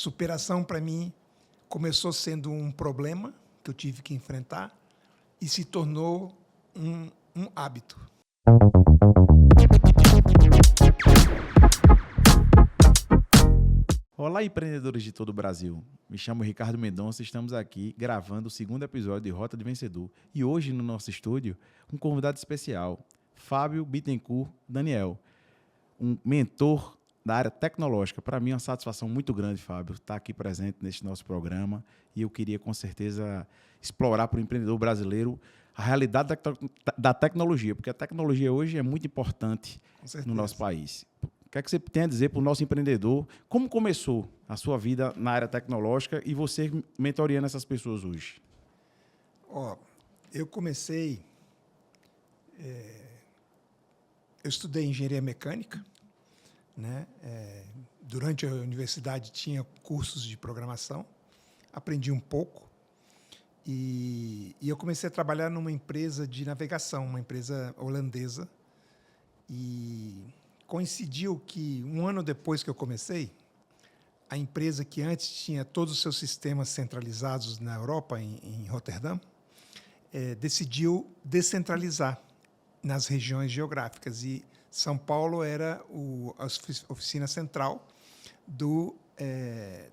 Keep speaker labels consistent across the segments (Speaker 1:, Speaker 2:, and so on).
Speaker 1: superação, para mim, começou sendo um problema que eu tive que enfrentar e se tornou um hábito.
Speaker 2: Olá, empreendedores de todo o Brasil. Me chamo Ricardo Mendonça e estamos aqui gravando o segundo episódio de Rota de Vencedor. E hoje, no nosso estúdio, um convidado especial, Fábio Bittencourt Daniel, um mentor da área tecnológica. Para mim é uma satisfação muito grande, Fábio, estar aqui presente neste nosso programa. E eu queria, com certeza, explorar para o empreendedor brasileiro a realidade da tecnologia, porque a tecnologia hoje é muito importante no nosso país. O que é que você tem a dizer para o nosso empreendedor? Como começou a sua vida na área tecnológica e você mentoreando essas pessoas hoje?
Speaker 1: Eu comecei... eu estudei engenharia mecânica, né? Durante a universidade tinha cursos de programação, aprendi um pouco e eu comecei a trabalhar numa empresa de navegação, uma empresa holandesa, e coincidiu que um ano depois que eu comecei, a empresa que antes tinha todos os seus sistemas centralizados na Europa, em Roterdã, decidiu descentralizar nas regiões geográficas, e São Paulo era a oficina central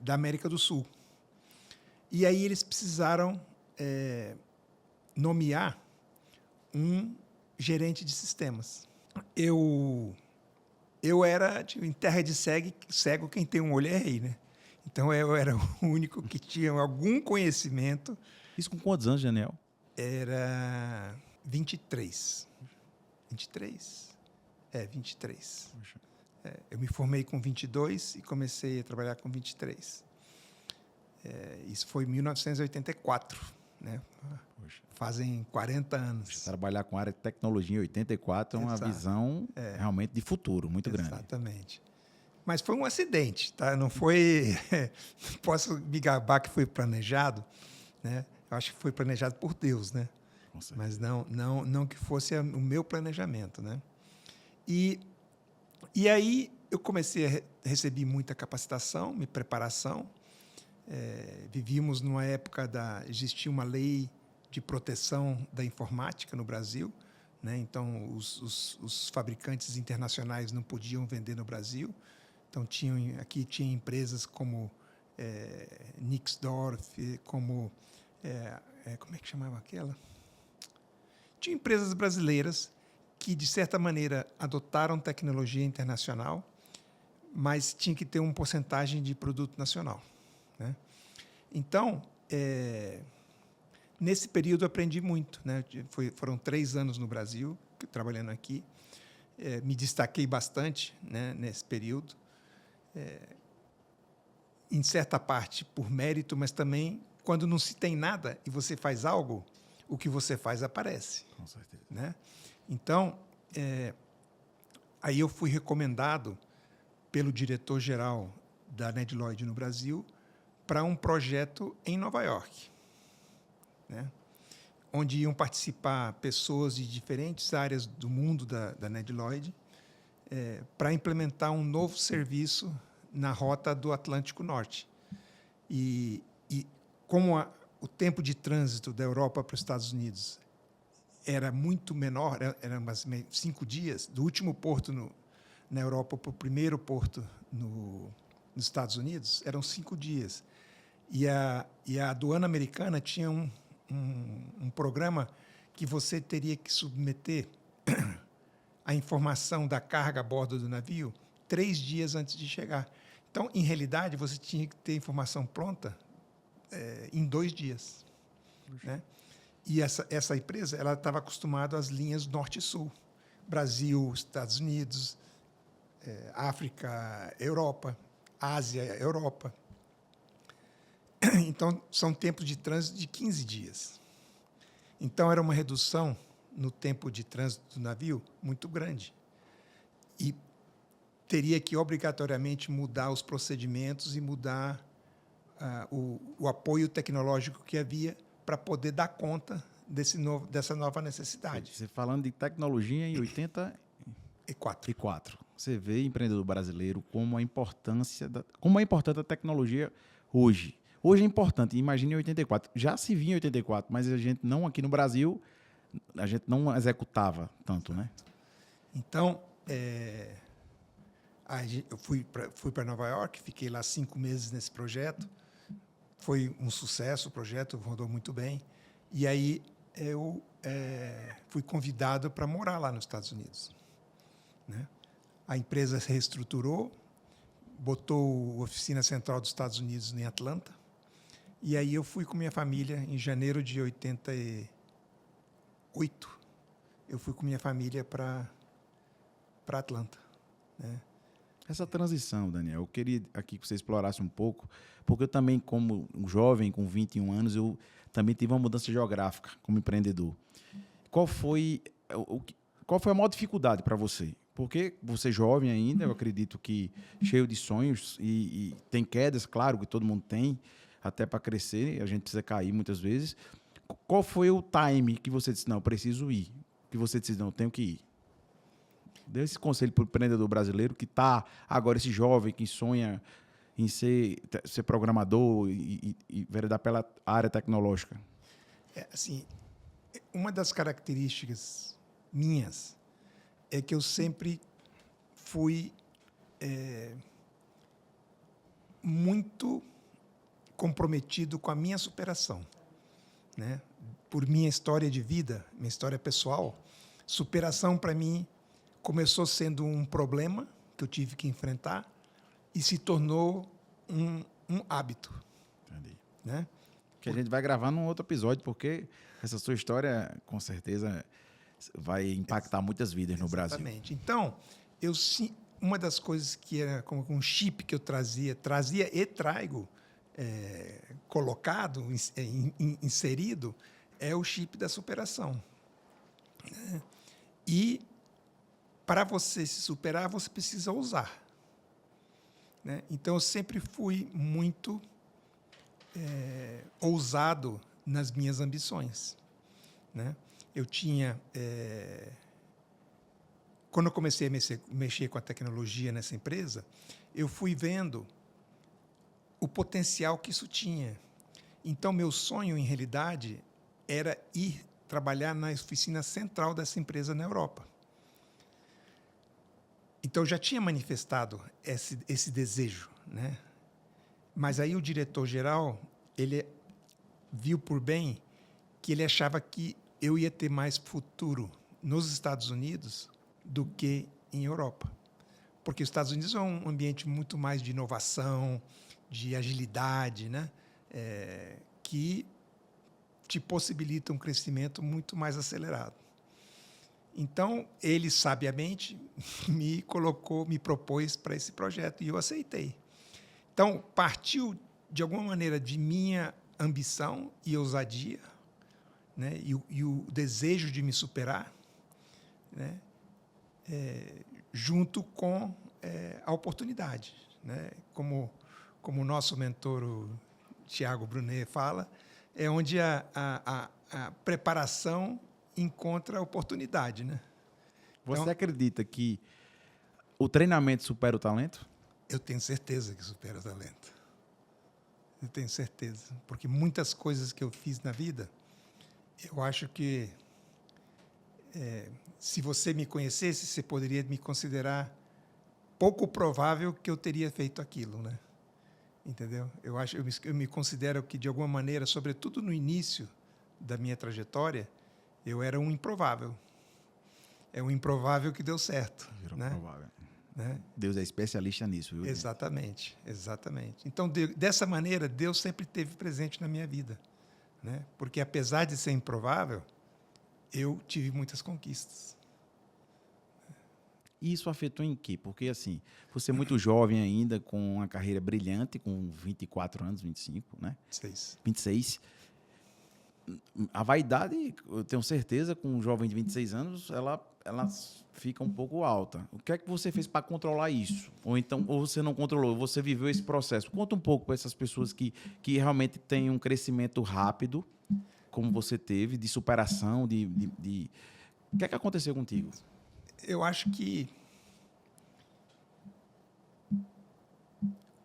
Speaker 1: da América do Sul. E aí eles precisaram nomear um gerente de sistemas. Eu era, tipo, em terra de cego, quem tem um olho é rei, né? Então, eu era o único que tinha algum conhecimento.
Speaker 2: Isso com quantos anos, Daniel?
Speaker 1: Era 23. 23? 23. Eu me formei com 22 e comecei a trabalhar com 23. Isso foi em 1984, né?
Speaker 2: Poxa.
Speaker 1: Fazem 40 anos.
Speaker 2: Trabalhar com a área de tecnologia em 84 é uma visão realmente de futuro muito grande.
Speaker 1: Exatamente. Mas foi um acidente, tá? Não foi... Não posso me gabar que foi planejado, né? Eu acho que foi planejado por Deus, né? Mas não que fosse o meu planejamento, né? E aí eu comecei a receber muita capacitação, preparação. Vivíamos numa época existia uma lei de proteção da informática no Brasil, né? Então os fabricantes internacionais não podiam vender no Brasil. Então aqui tinha empresas como Nixdorf, como como é que chamava aquela? Tinha empresas brasileiras que, de certa maneira, adotaram tecnologia internacional, mas tinha que ter uma porcentagem de produto nacional, né? Então, nesse período, eu aprendi muito, né? Foram 3 anos no Brasil, trabalhando aqui. Me destaquei bastante, né, nesse período. Em certa parte, por mérito, mas também, quando não se tem nada e você faz algo, o que você faz aparece.
Speaker 2: Com certeza.
Speaker 1: Né? Então, aí eu fui recomendado pelo diretor-geral da Nedloyd no Brasil para um projeto em Nova York, né? Onde iam participar pessoas de diferentes áreas do mundo da Nedloyd para implementar um novo serviço na rota do Atlântico Norte. E como o tempo de trânsito da Europa para os Estados Unidos era muito menor, era mais 5 dias, do último porto na Europa para o primeiro porto nos Estados Unidos, eram 5 dias. E a aduana americana tinha um programa que você teria que submeter a informação da carga a bordo do navio 3 dias antes de chegar. Então, em realidade, você tinha que ter a informação pronta em 2 dias. Né? E essa empresa ela estava acostumada às linhas norte e sul. Brasil, Estados Unidos, África, Europa, Ásia, Europa. Então, são tempos de trânsito de 15 dias. Então, era uma redução no tempo de trânsito do navio muito grande. E teria que, obrigatoriamente, mudar os procedimentos e mudar o apoio tecnológico que havia para poder dar conta dessa nova necessidade.
Speaker 2: Você falando de tecnologia em 84. você vê empreendedor brasileiro como é importante a tecnologia hoje. Hoje é importante, imagine em 84. Já se via em 84, mas a gente não, aqui no Brasil, a gente não executava tanto, né?
Speaker 1: Então, eu fui para Nova York, fiquei lá 5 meses nesse projeto. Foi um sucesso o projeto, rodou muito bem. E aí eu fui convidado para morar lá nos Estados Unidos, né? A empresa se reestruturou, botou a oficina central dos Estados Unidos em Atlanta. E aí eu fui com minha família em janeiro de 88. Eu fui com minha família para Atlanta, né?
Speaker 2: Essa transição, Daniel, eu queria aqui que você explorasse um pouco, porque eu também, como um jovem com 21 anos, eu também tive uma mudança geográfica como empreendedor. Qual foi a maior dificuldade para você? Porque você é jovem ainda, eu acredito que cheio de sonhos e tem quedas, claro que todo mundo tem, até para crescer, a gente precisa cair muitas vezes. Qual foi o time que você disse, não, eu preciso ir? Que você disse, não, eu tenho que ir? Dê esse conselho para o empreendedor brasileiro que está agora, esse jovem que sonha em ser programador e veredar pela área tecnológica.
Speaker 1: Assim, uma das características minhas é que eu sempre fui muito comprometido com a minha superação, né? Por minha história de vida, minha história pessoal, superação para mim começou sendo um problema que eu tive que enfrentar e se tornou um hábito.
Speaker 2: Entendi.
Speaker 1: Né?
Speaker 2: Que a gente vai gravar num outro episódio, porque essa sua história, com certeza, vai impactar muitas vidas no Brasil.
Speaker 1: Exatamente. Então, uma das coisas que era como um chip que eu trazia e trago colocado, inserido, é o chip da superação. Né? E para você se superar, você precisa ousar. Né? Então, eu sempre fui muito ousado nas minhas ambições. Né? Eu tinha... Quando eu comecei a mexer com a tecnologia nessa empresa, eu fui vendo o potencial que isso tinha. Então, meu sonho, em realidade, era ir trabalhar na oficina central dessa empresa na Europa. Então, eu já tinha manifestado esse desejo, né? Mas aí o diretor-geral, ele viu por bem que ele achava que eu ia ter mais futuro nos Estados Unidos do que em Europa. Porque os Estados Unidos é um ambiente muito mais de inovação, de agilidade, né? Que te possibilita um crescimento muito mais acelerado. Então, ele, sabiamente, me propôs para esse projeto e eu aceitei. Então, partiu, de alguma maneira, de minha ambição e ousadia, né? E o desejo de me superar, né? Junto com a oportunidade. Né? Como o nosso mentor, o Tiago Brunet, fala, é onde a preparação encontra a oportunidade. Né?
Speaker 2: Você
Speaker 1: Então,
Speaker 2: acredita que o treinamento supera o talento?
Speaker 1: Eu tenho certeza que supera o talento. Eu tenho certeza. Porque muitas coisas que eu fiz na vida, eu acho que se você me conhecesse, você poderia me considerar pouco provável que eu teria feito aquilo, né? Entendeu? Eu me considero que, de alguma maneira, sobretudo no início da minha trajetória, eu era um improvável. É um improvável que deu certo.
Speaker 2: Virou
Speaker 1: né?
Speaker 2: provável.
Speaker 1: Né?
Speaker 2: Deus é especialista nisso, viu?
Speaker 1: Exatamente, exatamente. Então, dessa maneira, Deus sempre esteve presente na minha vida. Né? Porque, apesar de ser improvável, eu tive muitas conquistas.
Speaker 2: E isso afetou em quê? Porque, assim, você é muito jovem ainda, com uma carreira brilhante, com 24 anos, 25, né? 26. A vaidade, eu tenho certeza, com um jovem de 26 anos, ela fica um pouco alta. O que é que você fez para controlar isso? Ou você não controlou, você viveu esse processo? Conta um pouco para essas pessoas que realmente têm um crescimento rápido, como você teve, de superação, O que é que aconteceu contigo?
Speaker 1: Eu acho que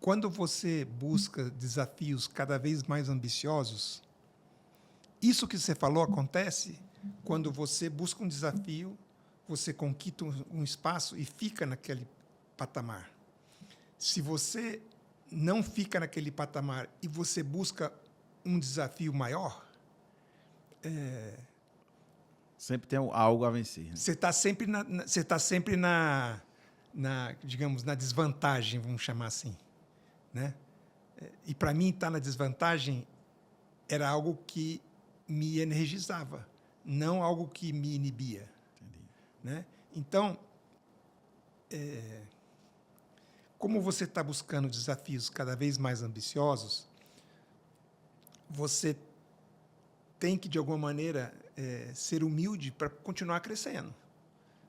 Speaker 1: quando você busca desafios cada vez mais ambiciosos, isso que você falou acontece quando você busca um desafio, você conquista um espaço e fica naquele patamar. Se você não fica naquele patamar e você busca um desafio maior,
Speaker 2: Sempre tem algo a vencer. Né?
Speaker 1: você está sempre digamos, na desvantagem, vamos chamar assim, né? E para mim estar na desvantagem era algo que me energizava, não algo que me inibia.
Speaker 2: Entendi.
Speaker 1: Né? Então, como você está buscando desafios cada vez mais ambiciosos, você tem que, de alguma maneira, ser humilde para continuar crescendo.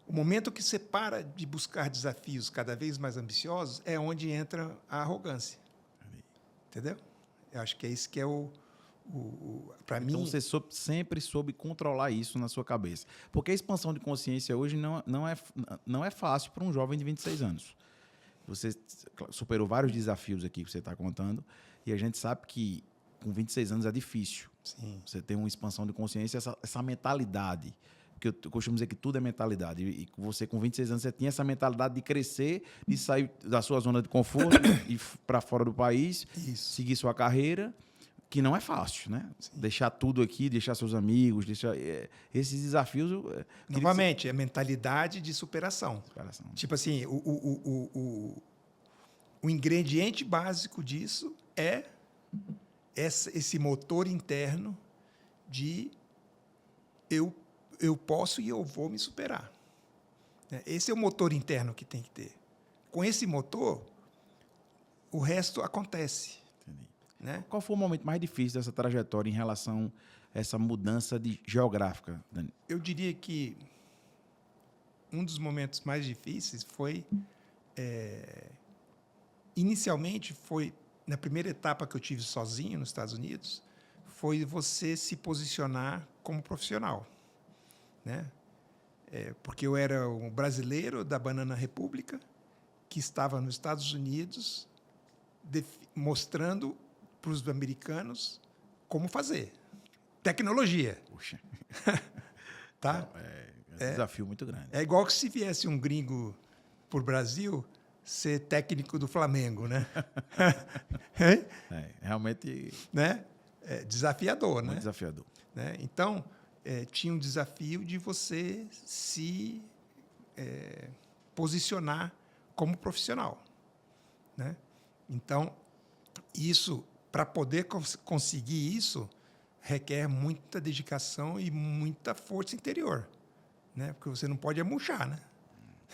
Speaker 1: O momento que você para de buscar desafios cada vez mais ambiciosos é onde entra a arrogância. Entendeu? Eu acho que é isso que é para mim...
Speaker 2: Então, você sempre soube controlar isso na sua cabeça. Porque a expansão de consciência hoje não é fácil para um jovem de 26 anos. Você superou vários desafios aqui que você está contando, e a gente sabe que com 26 anos é difícil.
Speaker 1: Sim.
Speaker 2: Você tem uma expansão de consciência, essa mentalidade. Porque eu costumo dizer que tudo é mentalidade. E você, com 26 anos, você tinha essa mentalidade de crescer, de sair da sua zona de conforto e ir para fora do país, seguir sua carreira, que não é fácil, né? Sim. Deixar tudo aqui, deixar seus amigos, esses desafios...
Speaker 1: Novamente, é mentalidade de superação. Tipo assim, o ingrediente básico disso é esse motor interno de eu posso e eu vou me superar. Esse é o motor interno que tem que ter. Com esse motor, o resto acontece.
Speaker 2: Entendi.
Speaker 1: Né?
Speaker 2: Qual foi o momento mais difícil dessa trajetória em relação a essa mudança geográfica, Dani?
Speaker 1: Eu diria que um dos momentos mais difíceis foi... inicialmente, foi na primeira etapa que eu tive sozinho nos Estados Unidos, foi você se posicionar como profissional. Né? Porque eu era um brasileiro da Banana República que estava nos Estados Unidos mostrando para os americanos como fazer. Tecnologia.
Speaker 2: Puxa.
Speaker 1: Tá?
Speaker 2: É um desafio muito grande.
Speaker 1: É igual que se viesse um gringo por Brasil ser técnico do Flamengo, né?
Speaker 2: Realmente...
Speaker 1: Né? Desafiador,
Speaker 2: muito
Speaker 1: né?
Speaker 2: Desafiador.
Speaker 1: Né? Então, tinha um desafio de você se posicionar como profissional. Né? Então, isso, para poder conseguir isso, requer muita dedicação e muita força interior. Né? Porque você não pode murchar, né?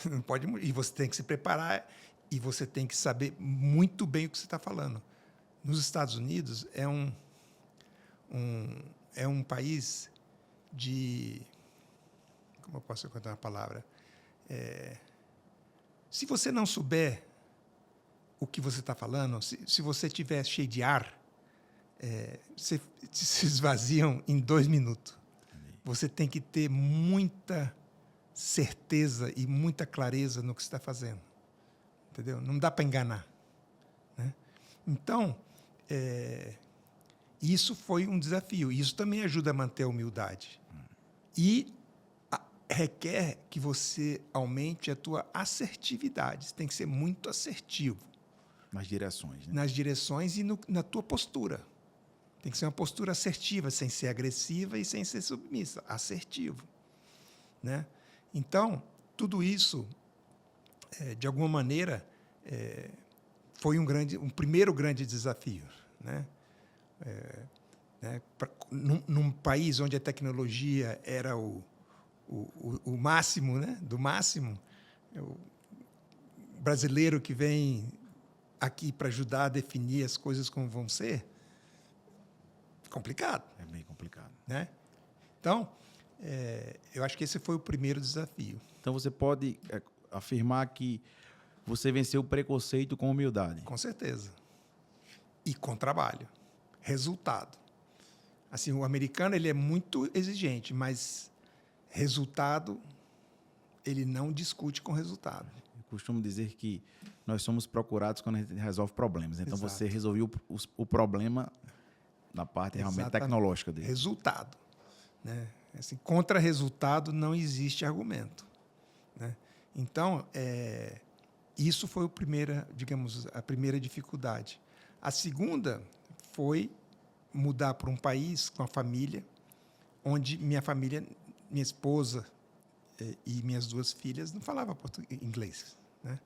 Speaker 1: Não pode, e você tem que se preparar e você tem que saber muito bem o que você está falando. Nos Estados Unidos, é um país de... Como eu posso contar uma palavra? Se você não souber o que você está falando, se você estiver cheio de ar, você se esvaziam em 2 minutos. Você tem que ter muita certeza e muita clareza no que você está fazendo. Entendeu? Não dá para enganar. Né? Então, isso foi um desafio. Isso também ajuda a manter a humildade. E requer que você aumente a tua assertividade. Você tem que ser muito assertivo.
Speaker 2: Nas direções. Né?
Speaker 1: Nas direções e na tua postura. Tem que ser uma postura assertiva, sem ser agressiva e sem ser submissa. Assertivo. Né? Então, tudo isso, de alguma maneira, foi um primeiro grande desafio. Né? Num país onde a tecnologia era o máximo, né? Do máximo, o brasileiro que vem aqui para ajudar a definir as coisas como vão ser, complicado.
Speaker 2: É bem complicado.
Speaker 1: Né? Então, eu acho que esse foi o primeiro desafio.
Speaker 2: Então, você pode afirmar que você venceu o preconceito com humildade.
Speaker 1: Com certeza. E com trabalho. Resultado. Assim, o americano ele é muito exigente, mas resultado, ele não discute com resultado.
Speaker 2: Eu costumo dizer que nós somos procurados quando a gente resolve problemas. Então,
Speaker 1: Exato.
Speaker 2: você resolveu o problema na parte realmente
Speaker 1: Exatamente.
Speaker 2: tecnológica dele.
Speaker 1: Resultado. Né? Assim, contra resultado não existe argumento. Né? Então, isso foi a primeira dificuldade. A segunda foi mudar para um país com a família, onde minha esposa e minhas 2 filhas não falavam inglês. Né?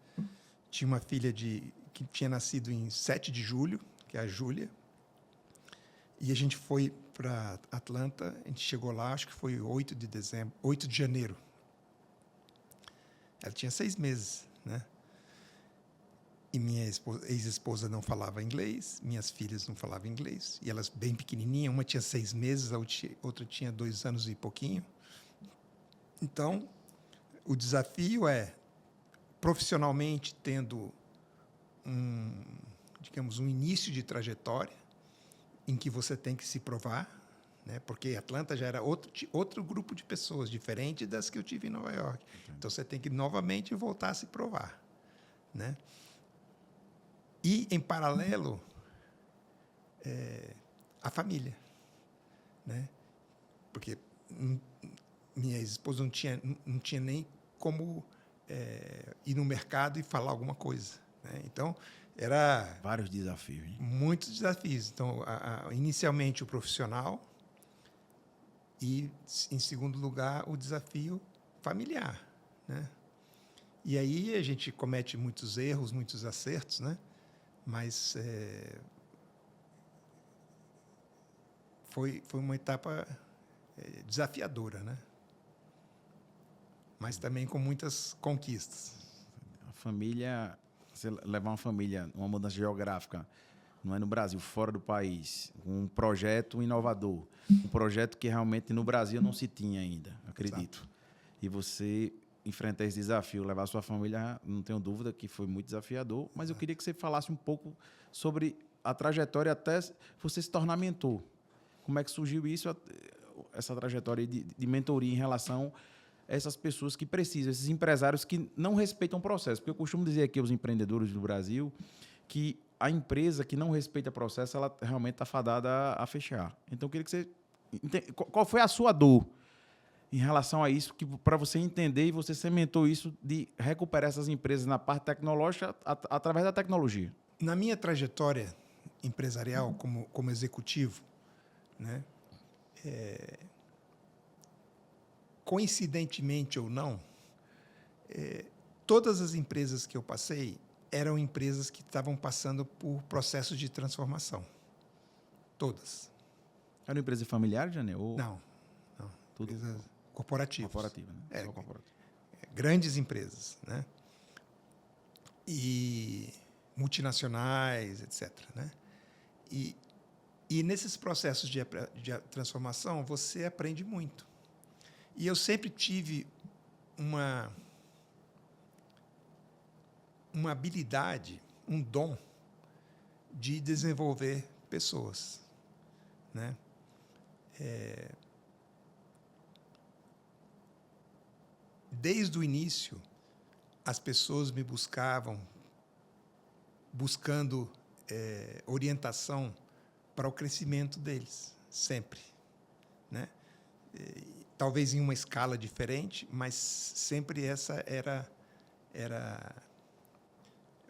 Speaker 1: Tinha uma filha que tinha nascido em 7 de julho, que é a Júlia, e a gente foi para Atlanta, a gente chegou lá, acho que foi 8 de janeiro. Ela tinha 6 meses, né? E minha ex-esposa não falava inglês, minhas filhas não falavam inglês, e elas bem pequenininhas, uma tinha 6 meses, a outra tinha 2 anos e pouquinho. Então, o desafio é, profissionalmente, tendo um início de trajetória, em que você tem que se provar, né? Porque Atlanta já era outro grupo de pessoas, diferente das que eu tive em Nova York. Entendi. Então, você tem que novamente voltar a se provar. Né? E, em paralelo, a família. Né? Porque minha esposa não tinha nem como ir no mercado e falar alguma coisa. Né? Então, era...
Speaker 2: Vários desafios. Hein?
Speaker 1: Muitos desafios. Então, inicialmente, o profissional e, em segundo lugar, o desafio familiar. Né? E aí a gente comete muitos erros, muitos acertos, né? Mas foi uma etapa desafiadora, né? Mas também com muitas conquistas.
Speaker 2: A família, você levar uma família, uma mudança geográfica, não é no Brasil, fora do país, um projeto inovador, um projeto que realmente no Brasil não se tinha ainda, acredito. Exato. E você enfrentar esse desafio, levar sua família, não tenho dúvida que foi muito desafiador, mas eu queria que você falasse um pouco sobre a trajetória até você se tornar mentor. Como é que surgiu isso, essa trajetória de mentoria em relação a essas pessoas que precisam, esses empresários que não respeitam o processo? Porque eu costumo dizer aqui aos empreendedores do Brasil que a empresa que não respeita o processo, ela realmente está fadada a fechar. Então, eu queria que você... Qual foi a sua dor em relação a isso, para você entender e você sementou isso de recuperar essas empresas na parte tecnológica através da tecnologia?
Speaker 1: Na minha trajetória empresarial como executivo, né, coincidentemente ou não, todas as empresas que eu passei eram empresas que estavam passando por processos de transformação. Todas.
Speaker 2: Era uma empresa familiar, Janel? Ou...
Speaker 1: Não.
Speaker 2: Tudo
Speaker 1: empresas corporativas.
Speaker 2: Corporativa, né? Só corporativa.
Speaker 1: Grandes empresas, né? E multinacionais, etc. Né? E nesses processos de transformação, você aprende muito. E eu sempre tive uma habilidade, um dom de desenvolver pessoas. Né? Desde o início, as pessoas me buscando orientação para o crescimento deles, sempre. Né? Talvez em uma escala diferente, mas sempre essa era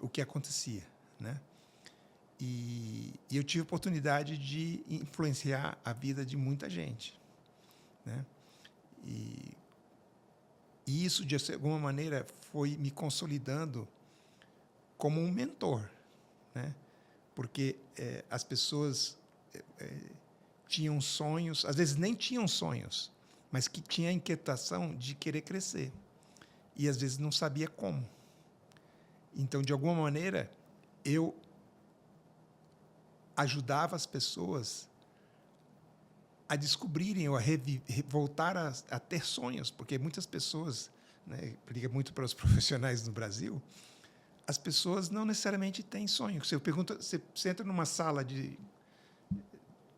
Speaker 1: o que acontecia. Né? E eu tive a oportunidade de influenciar a vida de muita gente. Né? E isso, de alguma maneira, foi me consolidando como um mentor. Né? Porque as pessoas tinham sonhos, às vezes nem tinham sonhos, mas que tinham a inquietação de querer crescer. E, às vezes, não sabia como. Então, de alguma maneira, eu ajudava as pessoas a descobrirem ou a voltar a ter sonhos, porque muitas pessoas, né, liga muito para os profissionais no Brasil, as pessoas não necessariamente têm sonhos. Você entra numa sala de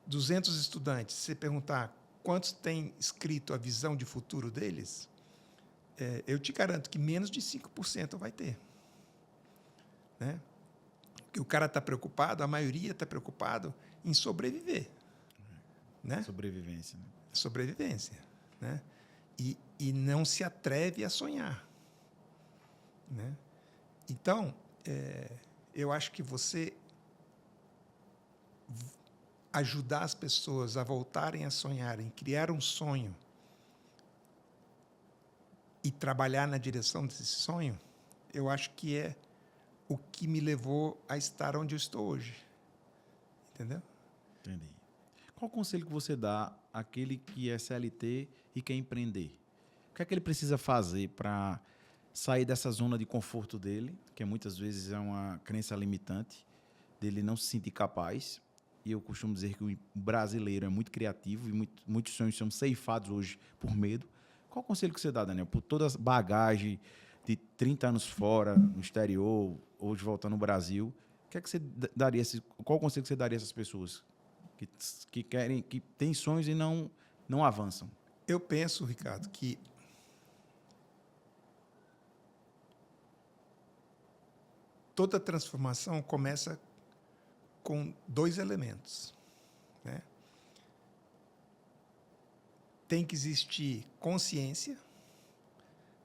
Speaker 1: 200 estudantes, você perguntar quantos têm escrito a visão de futuro deles, eu te garanto que menos de 5% vai ter. né? Porque o cara está preocupado, a maioria está preocupado em sobreviver, né?
Speaker 2: Sobrevivência. Né?
Speaker 1: Sobrevivência, né? E não se atreve a sonhar, né? Então, eu acho que você ajudar as pessoas a voltarem a sonharem, criar um sonho e trabalhar na direção desse sonho, eu acho que é o que me levou a estar onde eu estou hoje. Entendeu?
Speaker 2: Entendi. Qual o conselho que você dá àquele que é CLT e quer empreender? O que é que ele precisa fazer para sair dessa zona de conforto dele, que muitas vezes é uma crença limitante, dele não se sentir capaz? E eu costumo dizer que o brasileiro é muito criativo e muitos sonhos são ceifados hoje por medo. Qual o conselho que você dá, Daniel? Por toda a bagagem de 30 anos fora, no exterior, hoje voltando no Brasil, o que é que você daria? Qual o conselho que você daria a essas pessoas que querem, que têm sonhos e não avançam?
Speaker 1: Eu penso, Ricardo, que toda transformação começa com 2 elementos, né? Tem que existir consciência,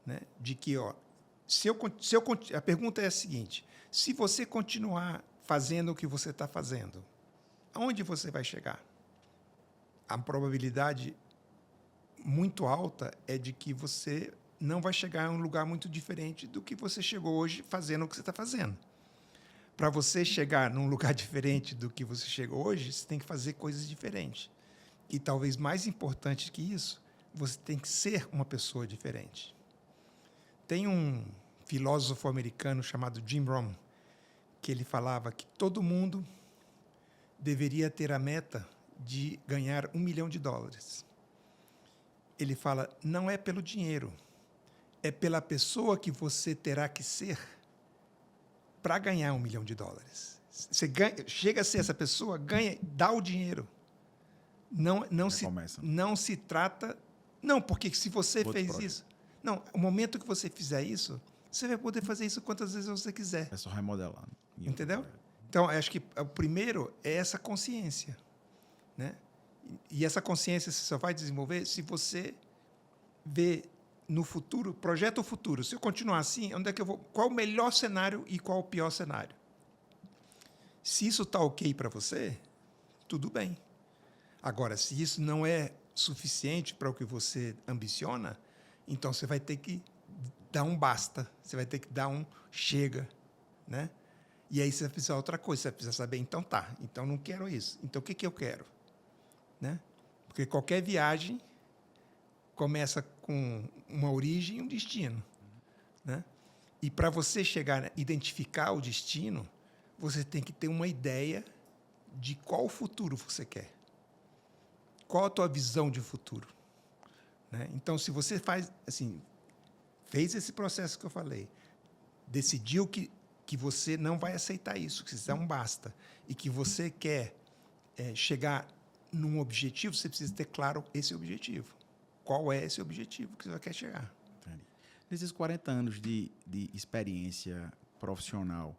Speaker 1: né, de que, a pergunta é a seguinte: se você continuar fazendo o que você está fazendo, aonde você vai chegar? A probabilidade muito alta é de que você não vai chegar a um lugar muito diferente do que você chegou hoje fazendo o que você está fazendo. Para você chegar num lugar diferente do que você chegou hoje, você tem que fazer coisas diferentes. E talvez mais importante que isso, você tem que ser uma pessoa diferente. Tem um filósofo americano chamado Jim Rohn, que ele falava que todo mundo deveria ter a meta de ganhar $1 milhão. Ele fala, não é pelo dinheiro, é pela pessoa que você terá que ser para ganhar $1 milhão. Você chega a ser essa pessoa, ganha, dá o dinheiro. Não se trata... Não, porque se você fez isso... Não, o momento que você fizer isso, você vai poder fazer isso quantas vezes você quiser.
Speaker 2: É só remodelar.
Speaker 1: Entendeu? Então, acho que o primeiro é essa consciência, né? E essa consciência você só vai desenvolver se você vê no futuro, projeta o futuro. Se eu continuar assim, onde é que eu vou? Qual o melhor cenário e qual o pior cenário? Se isso está ok para você, tudo bem. Agora, se isso não é suficiente para o que você ambiciona, então você vai ter que dar um basta, você vai ter que dar um chega, né? E aí você vai precisar outra coisa, você vai precisar saber, então tá, então não quero isso, então o que eu quero? Né? Porque qualquer viagem começa com uma origem e um destino, né? E para você chegar, identificar o destino, você tem que ter uma ideia de qual futuro você quer. Qual a tua visão de futuro? Né? Então, se você faz assim, fez esse processo que eu falei, decidiu que você não vai aceitar isso, que isso é um basta, e que você quer chegar num objetivo, você precisa ter claro esse objetivo. Qual é esse objetivo que você quer chegar?
Speaker 2: Entendi. Nesses 40 anos de experiência profissional,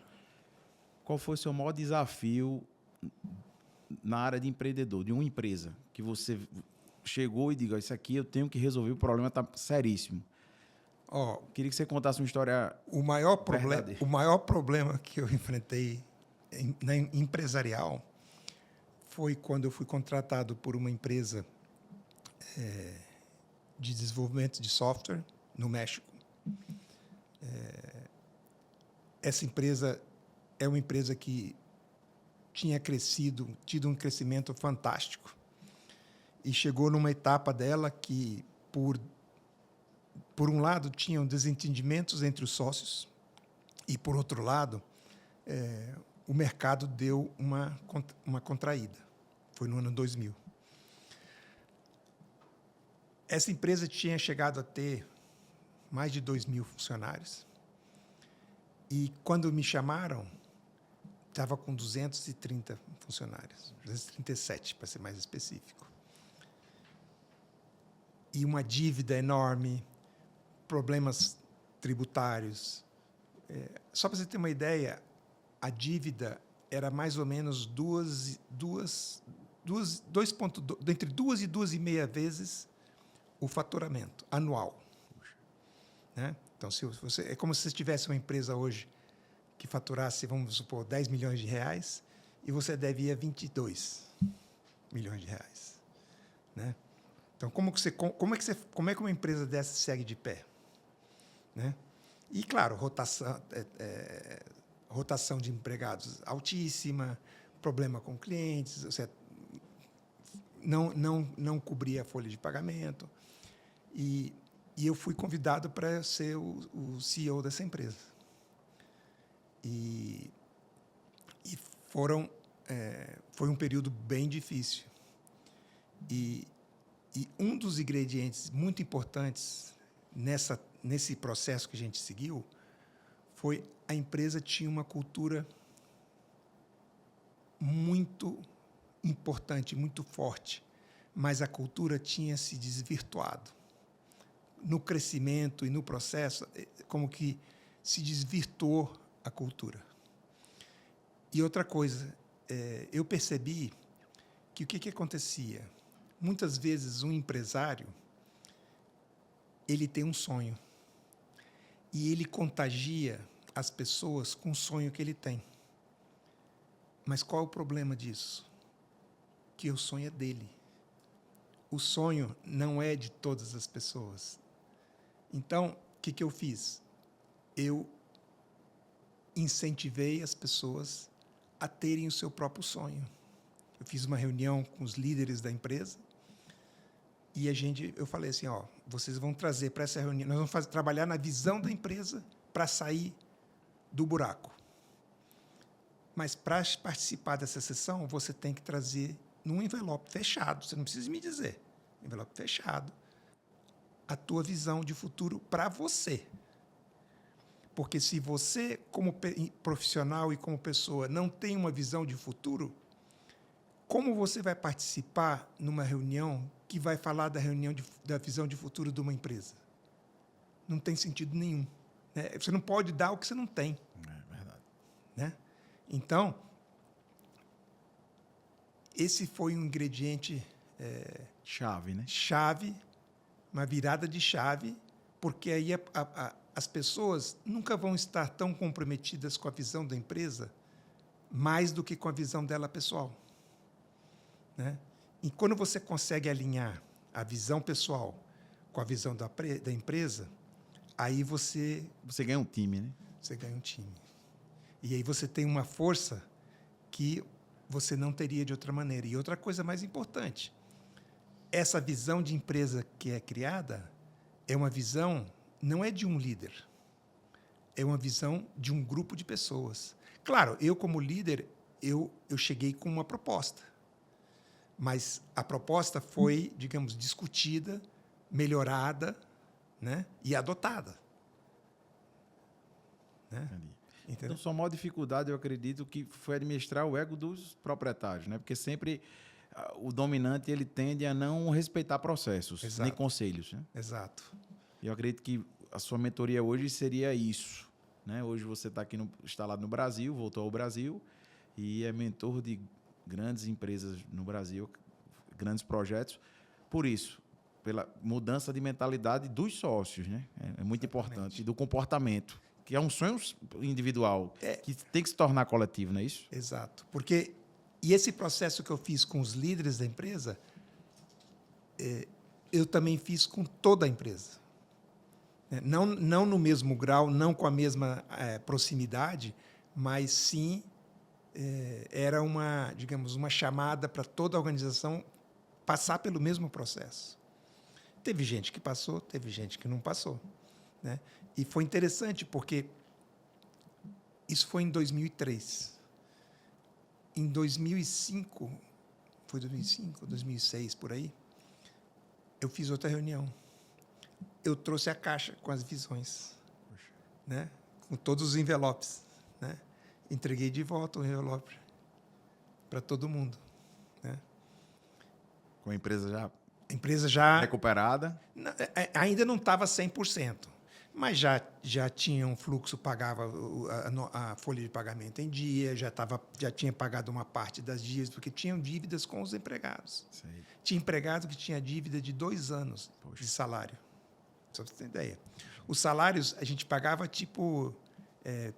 Speaker 2: qual foi o seu maior desafio na área de empreendedor, de uma empresa, que você chegou e diga, isso aqui eu tenho que resolver, o problema está seríssimo? Queria que você contasse uma história
Speaker 1: o maior problema que eu enfrentei na empresarial foi quando eu fui contratado por uma empresa de desenvolvimento de software no México. Essa empresa é uma empresa que tinha tido um crescimento fantástico. E chegou numa etapa dela que, por um lado, tinham desentendimentos entre os sócios e, por outro lado, o mercado deu uma contraída. Foi no ano 2000. Essa empresa tinha chegado a ter mais de 2.000 funcionários. E, quando me chamaram, estava com 230 funcionários, 237, para ser mais específico. E uma dívida enorme, problemas tributários. Só para você ter uma ideia, a dívida era mais ou menos entre 2 e 2,5 vezes o faturamento anual. Né? Então, é como se você tivesse uma empresa hoje que faturasse, vamos supor, 10 milhões de reais e você devia 22 milhões de reais. Né? Então, como é que uma empresa dessa segue de pé? Né? E, claro, rotação de empregados altíssima, problema com clientes, você não cobria a folha de pagamento. E eu fui convidado para ser o CEO dessa empresa. E foi um período bem difícil. E um dos ingredientes muito importantes nesse processo que a gente seguiu foi a empresa tinha uma cultura muito importante, muito forte, mas a cultura tinha se desvirtuado. No crescimento e no processo, como que se desvirtuou a cultura. E outra coisa, eu percebi que o que acontecia? Muitas vezes um empresário, ele tem um sonho e ele contagia as pessoas com o sonho que ele tem. Mas qual é o problema disso? Que o sonho é dele. O sonho não é de todas as pessoas. Então, o que eu fiz? Eu incentivei as pessoas a terem o seu próprio sonho. Eu fiz uma reunião com os líderes da empresa e eu falei assim, vocês vão trazer para essa reunião, nós vamos trabalhar na visão da empresa para sair do buraco. Mas para participar dessa sessão, você tem que trazer num envelope fechado, você não precisa me dizer, envelope fechado, a tua visão de futuro para você. Porque se você, como profissional e como pessoa, não tem uma visão de futuro, como você vai participar numa reunião que vai falar da visão de futuro de uma empresa? Não tem sentido nenhum. Né? Você não pode dar o que você não tem.
Speaker 2: É verdade.
Speaker 1: Né? Então, esse foi um ingrediente
Speaker 2: chave, né?
Speaker 1: Chave, uma virada de chave, porque aí as pessoas nunca vão estar tão comprometidas com a visão da empresa mais do que com a visão dela pessoal. Né? E quando você consegue alinhar a visão pessoal com a visão da empresa, aí você
Speaker 2: ganha um time, né?
Speaker 1: Você ganha um time. E aí você tem uma força que você não teria de outra maneira. E outra coisa mais importante, essa visão de empresa que é criada é uma visão, não é de um líder, é uma visão de um grupo de pessoas. Claro, eu como líder, eu cheguei com uma proposta, mas a proposta foi, digamos, discutida, melhorada, né, e adotada. Né?
Speaker 2: Então, sua maior dificuldade, eu acredito, que foi administrar o ego dos proprietários, né? Porque sempre o dominante ele tende a não respeitar processos,
Speaker 1: Exato.
Speaker 2: nem conselhos. Né?
Speaker 1: Exato.
Speaker 2: E eu acredito que a sua mentoria hoje seria isso. Né? Hoje você está aqui instalado no Brasil, voltou ao Brasil e é mentor de grandes empresas no Brasil, grandes projetos. Por isso, pela mudança de mentalidade dos sócios, né? É muito importante, e do comportamento, que é um sonho individual, que tem que se tornar coletivo, não é isso?
Speaker 1: Exato. Porque, e esse processo que eu fiz com os líderes da empresa, eu também fiz com toda a empresa. Não no mesmo grau, não com a mesma proximidade, mas sim era uma, digamos, uma chamada para toda a organização passar pelo mesmo processo. Teve gente que passou, teve gente que não passou. Né? E foi interessante porque isso foi em 2003. Em 2005, foi 2005, 2006, por aí, eu fiz outra reunião. Eu trouxe a caixa com as visões, né? Com todos os envelopes. Né? Entreguei de volta o envelope para todo mundo. Né?
Speaker 2: Com a empresa já
Speaker 1: recuperada?
Speaker 2: Ainda
Speaker 1: Ainda não estava 100%. Mas já tinha um fluxo, pagava a folha de pagamento em dia, já tinha pagado uma parte das dívidas, porque tinham dívidas com os empregados.
Speaker 2: Sei.
Speaker 1: Tinha empregado que tinha dívida de 2 anos
Speaker 2: Poxa.
Speaker 1: de salário. Só para você ter ideia. Os salários a gente pagava tipo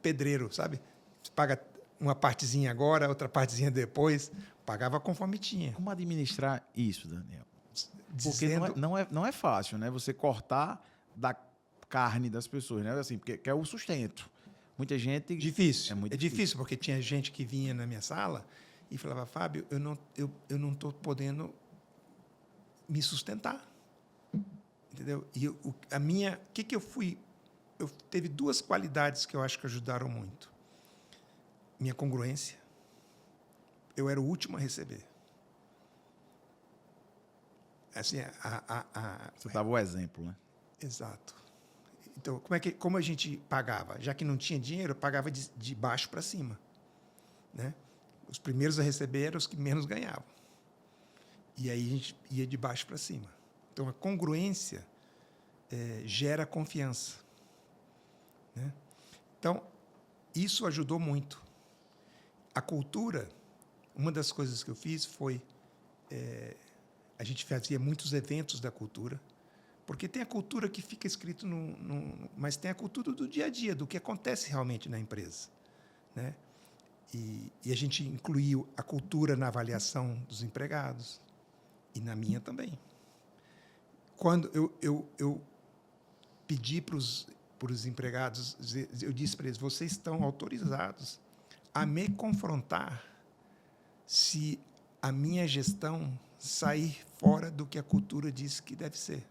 Speaker 1: pedreiro, sabe? Você paga uma partezinha agora, outra partezinha depois. Pagava conforme tinha.
Speaker 2: Como administrar isso, Daniel? Porque
Speaker 1: Dizendo,
Speaker 2: não é fácil, né? Você cortar da carne das pessoas, né? Assim, porque é o sustento. Muita gente...
Speaker 1: difícil.
Speaker 2: É muito
Speaker 1: É difícil, porque tinha gente que vinha na minha sala e falava, Fábio, eu não estou podendo me sustentar. Entendeu? E o que eu fui... Eu teve 2 qualidades que eu acho que ajudaram muito. Minha congruência. Eu era o último a receber. Assim,
Speaker 2: Você dava o exemplo, né?
Speaker 1: Exato. Então, como a gente pagava? Já que não tinha dinheiro, eu pagava de baixo para cima. Né? Os primeiros a receber eram os que menos ganhavam. E aí a gente ia de baixo para cima. Então, a congruência gera confiança. Né? Então, isso ajudou muito. A cultura, uma das coisas que eu fiz foi... a gente fazia muitos eventos da cultura, porque tem a cultura que fica escrito mas tem a cultura do dia a dia, do que acontece realmente na empresa. Né? E a gente incluiu a cultura na avaliação dos empregados, e na minha também. Quando eu pedi para os empregados, eu disse para eles, vocês estão autorizados a me confrontar se a minha gestão sair fora do que a cultura diz que deve ser.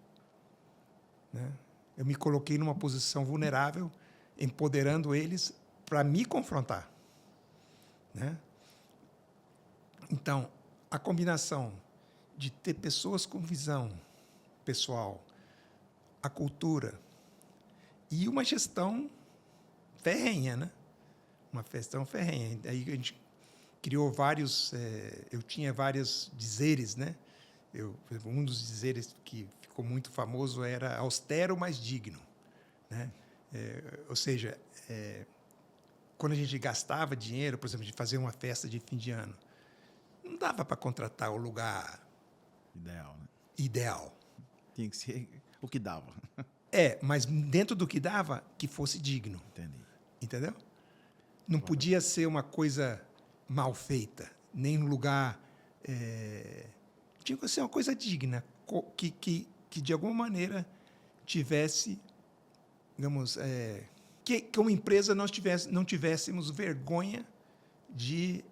Speaker 1: Né? Eu me coloquei numa posição vulnerável, empoderando eles para me confrontar. Né? Então, a combinação de ter pessoas com visão pessoal, a cultura e uma gestão ferrenha, né? Uma gestão ferrenha. Aí a gente criou vários... eu tinha vários dizeres, né? Um dos dizeres que ficou muito famoso era austero, mas digno. Né? Ou seja, quando a gente gastava dinheiro, por exemplo, de fazer uma festa de fim de ano, não dava para contratar o lugar
Speaker 2: Ideal, né?
Speaker 1: ideal.
Speaker 2: Tinha que ser o que dava.
Speaker 1: Mas dentro do que dava, que fosse digno.
Speaker 2: Entendi.
Speaker 1: Entendeu? Não podia ser uma coisa mal feita, nem um lugar... tinha que ser uma coisa digna, que de alguma maneira tivesse, digamos, que como empresa nós não tivéssemos vergonha de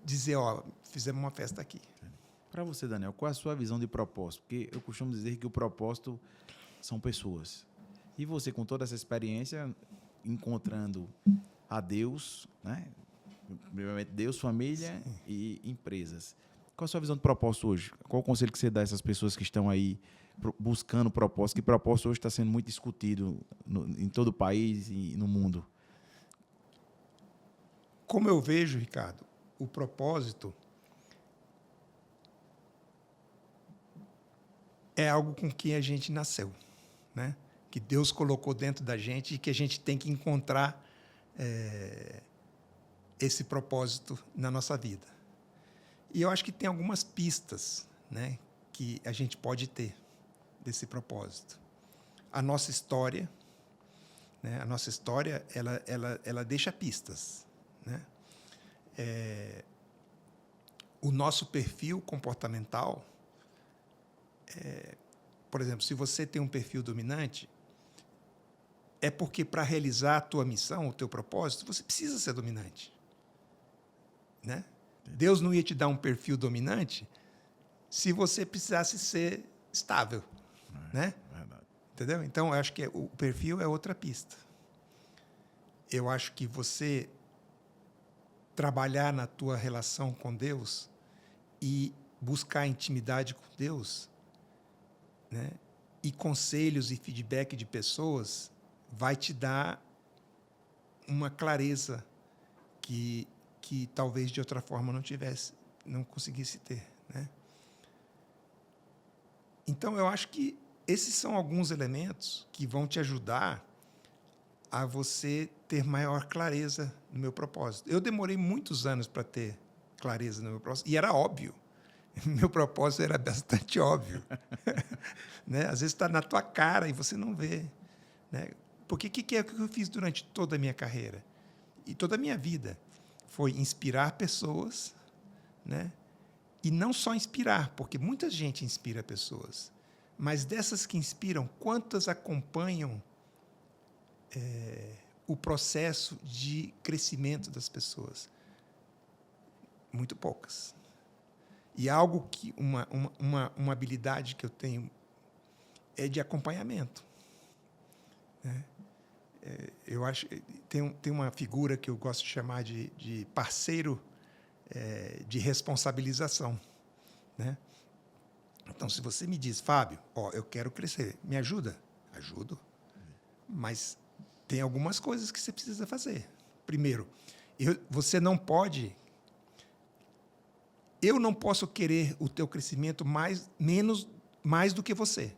Speaker 1: dizer, fizemos uma festa aqui.
Speaker 2: Para você, Daniel, qual é a sua visão de propósito? Porque eu costumo dizer que o propósito são pessoas. E você, com toda essa experiência, encontrando a Deus, né? Primeiramente Deus, família
Speaker 1: Sim.
Speaker 2: E empresas. Qual a sua visão de propósito hoje? Qual o conselho que você dá a essas pessoas que estão aí buscando propósito? Que propósito hoje está sendo muito discutido em todo o país e no mundo?
Speaker 1: Como eu vejo, Ricardo, o propósito é algo com que a gente nasceu, né? Que Deus colocou dentro da gente e que a gente tem que encontrar esse propósito na nossa vida. E eu acho que tem algumas pistas, né, que a gente pode ter desse propósito. A nossa história, né, ela deixa pistas. Né? O nosso perfil comportamental, por exemplo, se você tem um perfil dominante, é porque para realizar a tua missão, o teu propósito, você precisa ser dominante. Né? Deus não ia te dar um perfil dominante se você precisasse ser estável. Né?
Speaker 2: Verdade.
Speaker 1: Entendeu? Então, eu acho que o perfil é outra pista. Eu acho que você trabalhar na tua relação com Deus e buscar intimidade com Deus, né? E conselhos e feedback de pessoas vai te dar uma clareza que talvez de outra forma não conseguisse ter. Né? Então, eu acho que esses são alguns elementos que vão te ajudar a você ter maior clareza no meu propósito. Eu demorei muitos anos para ter clareza no meu propósito, e era óbvio. Meu propósito era bastante óbvio. Né? Às vezes está na tua cara e você não vê. Né? Porque o que é o que eu fiz durante toda a minha carreira? E toda a minha vida? Foi inspirar pessoas, né? E não só inspirar, porque muita gente inspira pessoas, mas dessas que inspiram, quantas acompanham o processo de crescimento das pessoas? Muito poucas. E algo que uma habilidade que eu tenho é de acompanhamento. Né? Eu acho tem uma figura que eu gosto de chamar de parceiro de responsabilização. Né? Então, se você me diz, Fábio, eu quero crescer, me ajuda? Ajudo. Mas tem algumas coisas que você precisa fazer. Primeiro, você não pode... Eu não posso querer o teu crescimento mais do que você.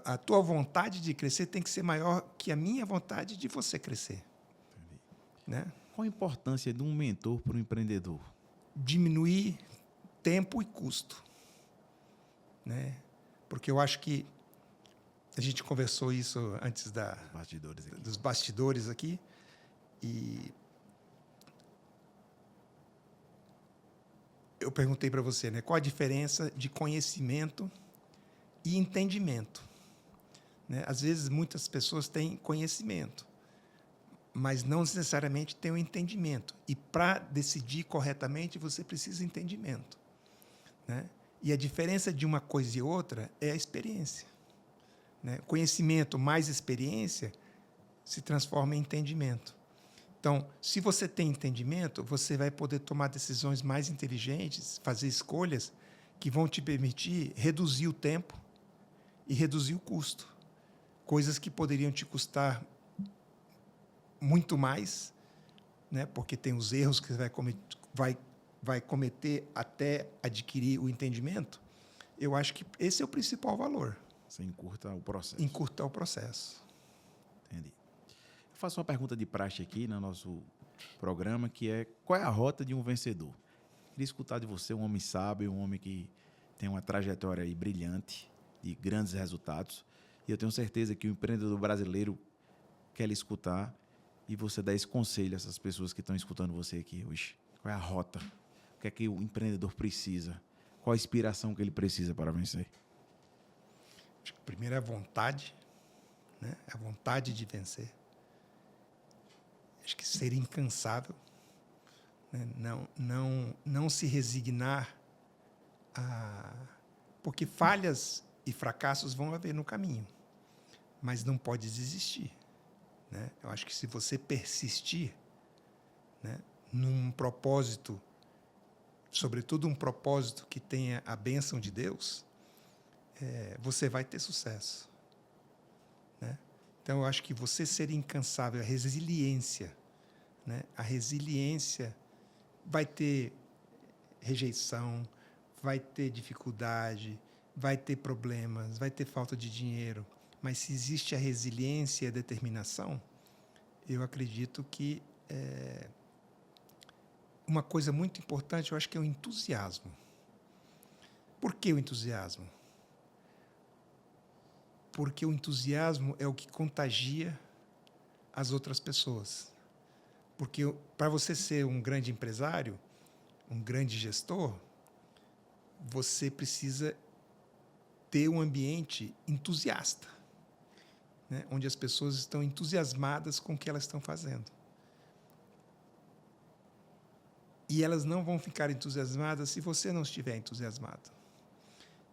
Speaker 1: A tua vontade de crescer tem que ser maior que a minha vontade de você crescer. Né?
Speaker 2: Qual a importância de um mentor para o empreendedor?
Speaker 1: Diminuir tempo e custo. Né? Porque eu acho que a gente conversou isso antes dos bastidores aqui, e eu perguntei para você, né, qual a diferença de conhecimento e entendimento. Né? Às vezes, muitas pessoas têm conhecimento, mas não necessariamente têm o entendimento. E para decidir corretamente, você precisa de entendimento. Né? E a diferença de uma coisa e outra é a experiência. Né? Conhecimento mais experiência se transforma em entendimento. Então, se você tem entendimento, você vai poder tomar decisões mais inteligentes, fazer escolhas que vão te permitir reduzir o tempo e reduzir o custo. Coisas que poderiam te custar muito mais, né? Porque tem os erros que você vai cometer até adquirir o entendimento. Eu acho que esse é o principal valor.
Speaker 2: Você encurta o processo.
Speaker 1: Encurtar o processo.
Speaker 2: Entendi. Eu faço uma pergunta de praxe aqui no nosso programa, que é: qual é a rota de um vencedor? Queria escutar de você, um homem sábio, um homem que tem uma trajetória aí brilhante, de grandes resultados. E eu tenho certeza que o empreendedor brasileiro quer lhe escutar e você dá esse conselho a essas pessoas que estão escutando você aqui hoje. Qual é a rota? O que é que o empreendedor precisa? Qual a inspiração que ele precisa para vencer?
Speaker 1: Acho que primeiro é a vontade, né? A vontade de vencer. Acho que ser incansável, né? Não se resignar porque falhas e fracassos vão haver no caminho, mas não pode desistir. Né? Eu acho que se você persistir, né, num propósito, sobretudo um propósito que tenha a bênção de Deus, você vai ter sucesso. Né? Então, eu acho que você ser incansável, a resiliência, né? A resiliência vai ter rejeição, vai ter dificuldade, vai ter problemas, vai ter falta de dinheiro, mas se existe a resiliência e a determinação, eu acredito que uma coisa muito importante, eu acho que é o entusiasmo. Por que o entusiasmo? Porque o entusiasmo é o que contagia as outras pessoas. Porque para você ser um grande empresário, um grande gestor, você precisa ter um ambiente entusiasta, né? Onde as pessoas estão entusiasmadas com o que elas estão fazendo. E elas não vão ficar entusiasmadas se você não estiver entusiasmado.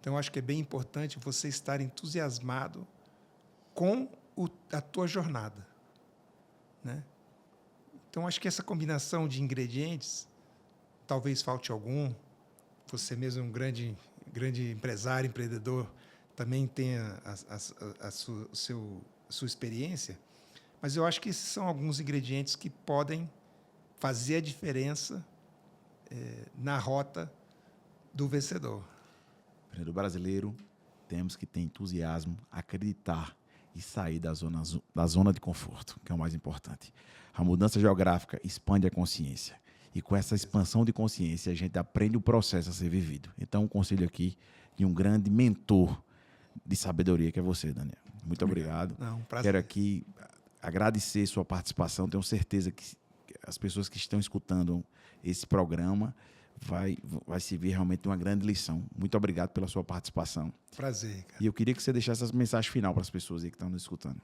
Speaker 1: Então, acho que é bem importante você estar entusiasmado com a tua jornada. Né? Então, acho que essa combinação de ingredientes, talvez falte algum, você mesmo é um grande empresário, empreendedor, também tenha a sua experiência, mas eu acho que esses são alguns ingredientes que podem fazer a diferença na rota do vencedor.
Speaker 2: Empreendedor brasileiro, temos que ter entusiasmo, acreditar e sair da zona de conforto, que é o mais importante. A mudança geográfica expande a consciência. E com essa expansão de consciência, a gente aprende o processo a ser vivido. Então, um conselho aqui de um grande mentor de sabedoria, que é você, Daniel. Muito obrigado.
Speaker 1: Não, prazer.
Speaker 2: Quero aqui agradecer sua participação. Tenho certeza que as pessoas que estão escutando esse programa vai servir realmente uma grande lição. Muito obrigado pela sua participação.
Speaker 1: Prazer, cara.
Speaker 2: E eu queria que você deixasse essa mensagem final para as pessoas aí que estão nos escutando.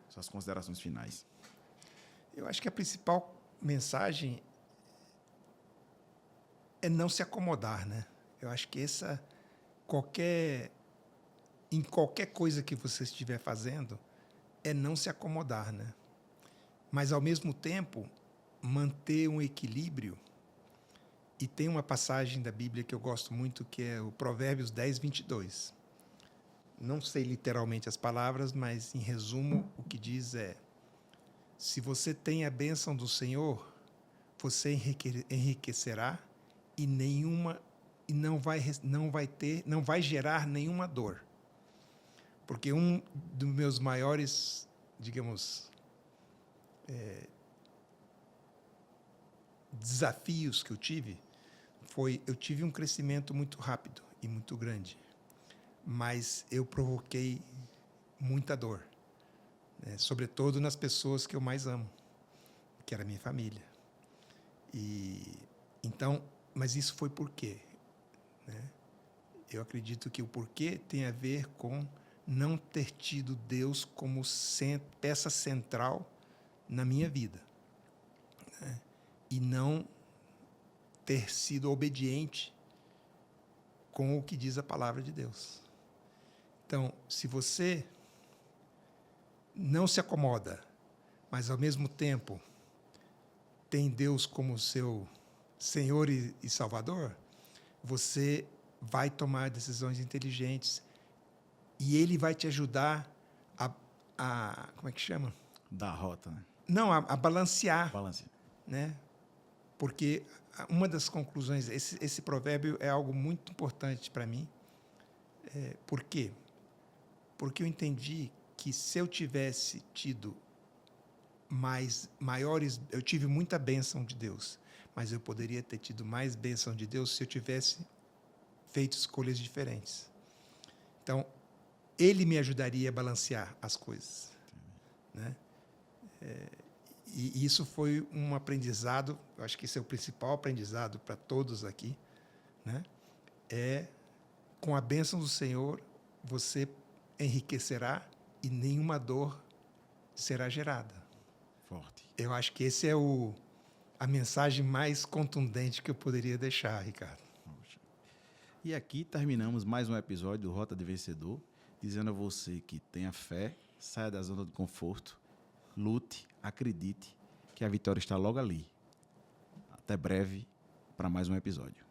Speaker 2: Suas considerações finais.
Speaker 1: Eu acho que a principal mensagem é não se acomodar, né? Eu acho que em qualquer coisa que você estiver fazendo, é não se acomodar, né? Mas, ao mesmo tempo, manter um equilíbrio. E tem uma passagem da Bíblia que eu gosto muito, que é o Provérbios 10, 22. Não sei literalmente as palavras, mas, em resumo, o que diz é: se você tem a bênção do Senhor, você enriquecerá e não vai gerar nenhuma dor. Porque um dos meus maiores, digamos, desafios que eu tive um crescimento muito rápido e muito grande, mas eu provoquei muita dor, né? Sobretudo nas pessoas que eu mais amo, que era a minha família. Mas isso foi por quê? Né? Eu acredito que o porquê tem a ver com não ter tido Deus como peça central na minha vida, né? E não ter sido obediente com o que diz a palavra de Deus. Então, se você não se acomoda, mas ao mesmo tempo tem Deus como seu Senhor e Salvador, você vai tomar decisões inteligentes e Ele vai te ajudar a como é que chama?
Speaker 2: Da rota, né?
Speaker 1: Não, a balancear.
Speaker 2: Balance.
Speaker 1: Né? Porque uma das conclusões, esse provérbio é algo muito importante para mim. Por quê? Porque eu entendi que se eu tivesse tido eu tive muita bênção de Deus, mas eu poderia ter tido mais bênção de Deus se eu tivesse feito escolhas diferentes. Então, Ele me ajudaria a balancear as coisas, né? E isso foi um aprendizado, eu acho que esse é o principal aprendizado para todos aqui, né? Com a bênção do Senhor, você enriquecerá e nenhuma dor será gerada.
Speaker 2: Forte.
Speaker 1: Eu acho que esse é a mensagem mais contundente que eu poderia deixar, Ricardo.
Speaker 2: E aqui terminamos mais um episódio do Rota de Vencedor, dizendo a você que tenha fé, saia da zona de conforto, lute, acredite que a vitória está logo ali. Até breve para mais um episódio.